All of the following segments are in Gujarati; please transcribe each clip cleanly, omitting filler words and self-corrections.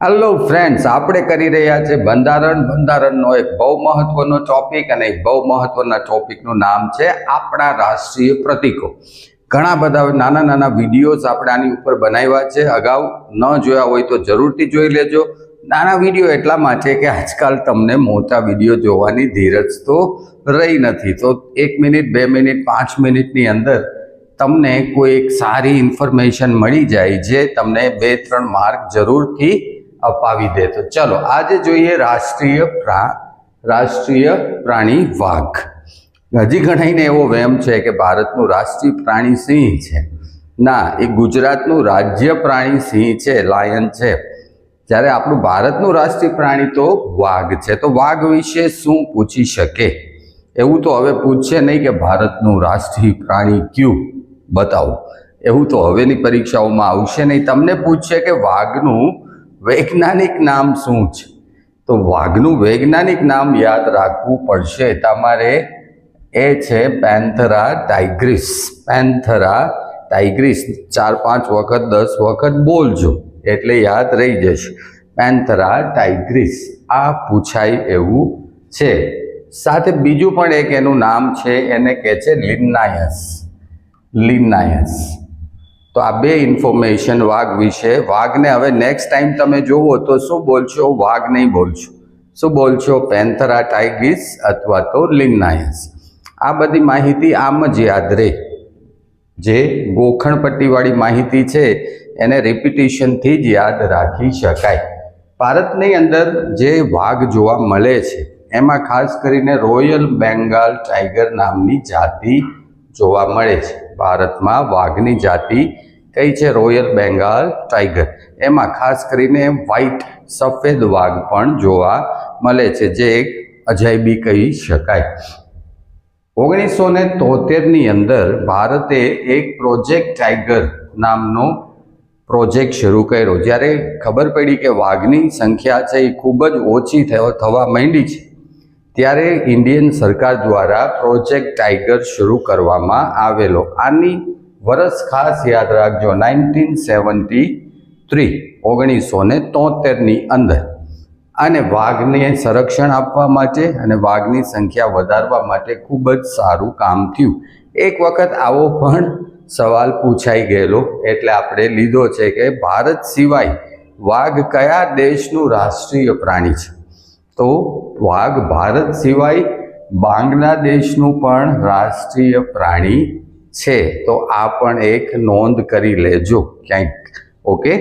હેલો ફ્રેન્ડ્સ, આપણે કરી રહ્યા છે બંધારણનો એક બહુ મહત્વનો ટોપિક અને એક બહુ મહત્વના ટોપિકનું નામ છે આપણા રાષ્ટ્રીય પ્રતીકો. ઘણા બધા નાના નાના વિડીયોઝ આપણે આની ઉપર બનાવ્યા છે. અગાઉ ન જોયા હોય તો જરૂરથી જોઈ લેજો. નાના વિડીયો એટલા માટે કે આજકાલ તમને મોટા વિડીયો જોવાની ધીરજ તો રહી નથી. તો 1 મિનિટ 2 મિનિટ 5 મિનિટની અંદર તમને કોઈ એક સારી ઇન્ફોર્મેશન મળી જાય જે તમને 2-3 માર્ક જરૂરથી અપાવી દે. તો ચલો આજે જોઈએ રાષ્ટ્રીય પ્રાણી વાઘ. હજી ઘણાઈને એવો વહેમ છે કે ભારતનું રાષ્ટ્રીય પ્રાણી સિંહ છે. ના, એ ગુજરાતનું રાજ્ય પ્રાણી સિંહ છે, લાયન છે. જ્યારે આપણું ભારતનું રાષ્ટ્રીય પ્રાણી તો વાઘ છે. તો વાઘ વિશે શું પૂછી શકે? એવું તો હવે પૂછશે નહીં કે ભારતનું રાષ્ટ્રીય પ્રાણી કયું બતાવો. એવું તો હવેની પરીક્ષાઓમાં આવશે નહીં. તમને પૂછશે કે વાઘનું વૈજ્ઞાનિક નામ શું છે. તો વાઘનું વૈજ્ઞાનિક નામ યાદ રાખવું પડશે તમારે. એ છે પેન્થેરા ટાઇગ્રિસ. પેન્થેરા ટાઇગ્રિસ 4-5 વખત 10 વખત બોલજો એટલે યાદ રહી જશે. પેન્થેરા ટાઇગ્રિસ આ પૂછાય એવું છે. સાથે બીજું પણ એક એનું નામ છે, એને કહે છે લિન્નાયસ. લિન્નાયસ. તો આ બે ઇન્ફોર્મેશન વાઘ વિશે. વાઘને હવે નેક્સ્ટ ટાઈમ તમે જોવો તો શું બોલશો? વાઘ નહીં બોલશો. શું બોલશો? પેન્થેરા ટાઇગ્રિસ અથવા તો લિન્નાયસ. આ બધી માહિતી આમ જ યાદ રહે. જે ગોખણપટ્ટીવાળી માહિતી છે એને રિપીટિશનથી જ યાદ રાખી શકાય. ભારતની અંદર જે વાઘ જોવા મળે છે એમાં ખાસ કરીને રોયલ બેંગાલ ટાઈગર નામની જાતિ જોવા મળે છે. ભારતમાં વાઘની જાતિ કઈ છે? Royal Bengal tiger. એમાં ખાસ કરીને વ્હાઇટ સફેદ વાઘ પણ જોવા મળે છે, જે એક અજાયબી કહી શકાય. 1973ની અંદર ભારતે એક પ્રોજેક્ટ ટાઈગર નામનો પ્રોજેક્ટ શરૂ કર્યો. જ્યારે ખબર પડી કે વાઘની સંખ્યા છે એ ખૂબ જ ઓછી થવા માંડી છે, ત્યારે ઇન્ડિયન સરકાર દ્વારા પ્રોજેક્ટ ટાઈગર શરૂ કરવામાં આવેલો. આની વર્ષ ખાસ યાદ રાખજો, 1973ની અંદર. અને વાઘને સંરક્ષણ આપવા માટે અને વાઘની સંખ્યા વધારવા માટે ખૂબ જ સારું કામ થયું. એક વખત આવો પણ સવાલ પૂછાઈ ગયેલો એટલે આપણે લીધો છે કે ભારત સિવાય વાઘ કયા દેશનું રાષ્ટ્રીય પ્રાણી છે? તો વાઘ ભારત સિવાય બાંગ્લાદેશનું પણ રાષ્ટ્રીય પ્રાણી છે. તો આ પણ એક નોંધ કરી લેજો ક્યાંક. ઓકે,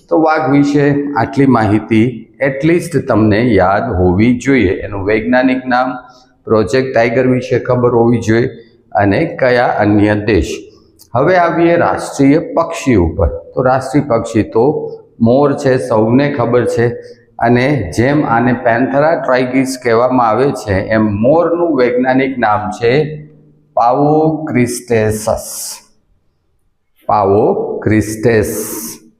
તો વાઘ વિશે આટલી માહિતી એટલીસ્ટ તમને યાદ હોવી જોઈએ. એનું વૈજ્ઞાનિક નામ, પ્રોજેક્ટ ટાઈગર વિશે ખબર હોવી જોઈએ અને કયા અન્ય દેશ. હવે આવીએ રાષ્ટ્રીય પક્ષી ઉપર. તો રાષ્ટ્રીય પક્ષી તો મોર છે, સૌને ખબર છે. અને જેમ આને પેન્થેરા ટાઇગ્રિસ કહેવામાં આવે છે એમ મોરનું વૈજ્ઞાનિક નામ છે પાવો ક્રિસ્ટેસસ. પાવો ક્રિસ્ટેસ.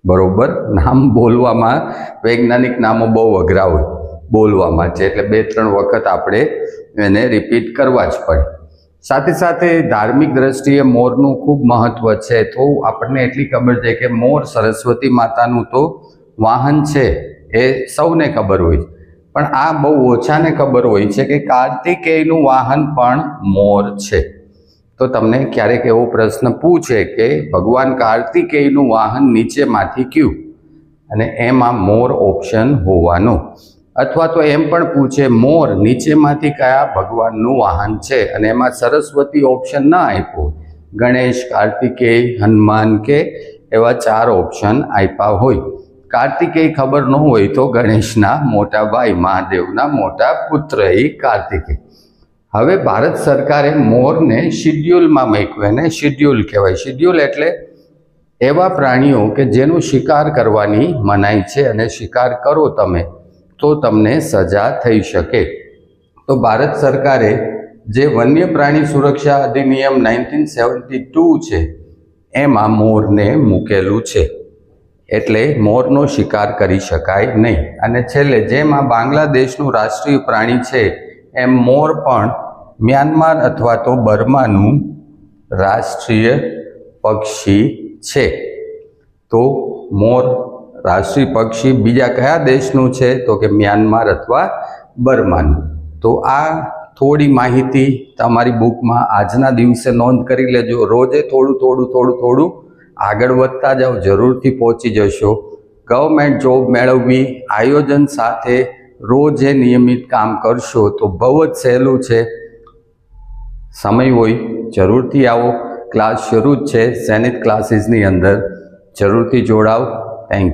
બરોબર. નામ બોલવામાં વૈજ્ઞાનિક નામો બહુ અઘરા હોય બોલવામાં છે, એટલે 2-3 વખત આપણે એને રિપીટ કરવા જ પડે. સાથે સાથે ધાર્મિક દ્રષ્ટિએ મોરનું ખૂબ મહત્વ છે. તો આપણને એટલી ખબર છે કે મોર સરસ્વતી માતાનું તો વાહન છે, એ સૌને ખબર હોય. પણ આ બહુ ઓછાને ખબર હોય છે કે કાર્તિકેયનું વાહન પણ મોર છે. તો તમને ક્યારેક એવો પ્રશ્ન પૂછે કે ભગવાન કાર્તિકેયનું વાહન નીચેમાંથી કયું? અને એમાં મોર ઓપ્શન હોવાનો. અથવા તો એમ પણ પૂછે મોર નીચેમાંથી કયા ભગવાનનું વાહન છે? અને એમાં સરસ્વતી ઓપ્શન ના આપ્યો, ગણેશ, કાર્તિકેય, હનુમાન કે એવા 4 ઓપ્શન આપ્યા હોય. કાર્તિકેય ખબર ન હોય તો ગણેશના મોટા ભાઈ, મહાદેવના મોટા પુત્ર એ કાર્તિકેય. હવે ભારત સરકારે મોરને શિડ્યુલમાં મૂક્યું. એને શિડ્યુલ કહેવાય. શિડ્યુલ એટલે એવા પ્રાણીઓ કે જેનો શિકાર કરવાની મનાઈ છે અને શિકાર કરો તમે તો તમને સજા થઈ શકે. તો ભારત સરકારે જે વન્ય પ્રાણી સુરક્ષા અધિનિયમ 1972 છે એમાં મોરને મૂકેલું છે. એટલે મોરનો શિકાર કરી શકાય નહીં. અને છેલ્લે જેમ આ બાંગ્લાદેશનું રાષ્ટ્રીય પ્રાણી છે એમ મોર પણ મ્યાનમાર અથવા તો બર્માનું રાષ્ટ્રીય પક્ષી છે. તો મોર રાષ્ટ્રીય પક્ષી બીજા કયા દેશનું છે? તો કે મ્યાનમાર અથવા બર્માનું. તો આ થોડી માહિતી તમારી બુકમાં આજના દિવસે નોંધ કરી લેજો. રોજે થોડું આગળ વધતા જાઓ, જરૂરથી પહોંચી જશો. ગવર્મેન્ટ જોબ મેળવવી આયોજન સાથે રોજે નિયમિત કામ કરશો તો બહુ જ સહેલું છે. સમય હોય જરૂરથી આવો. ક્લાસ શરૂ જ છે, સૈનિક ક્લાસીસની અંદર જરૂરથી જોડાઓ. Thank you.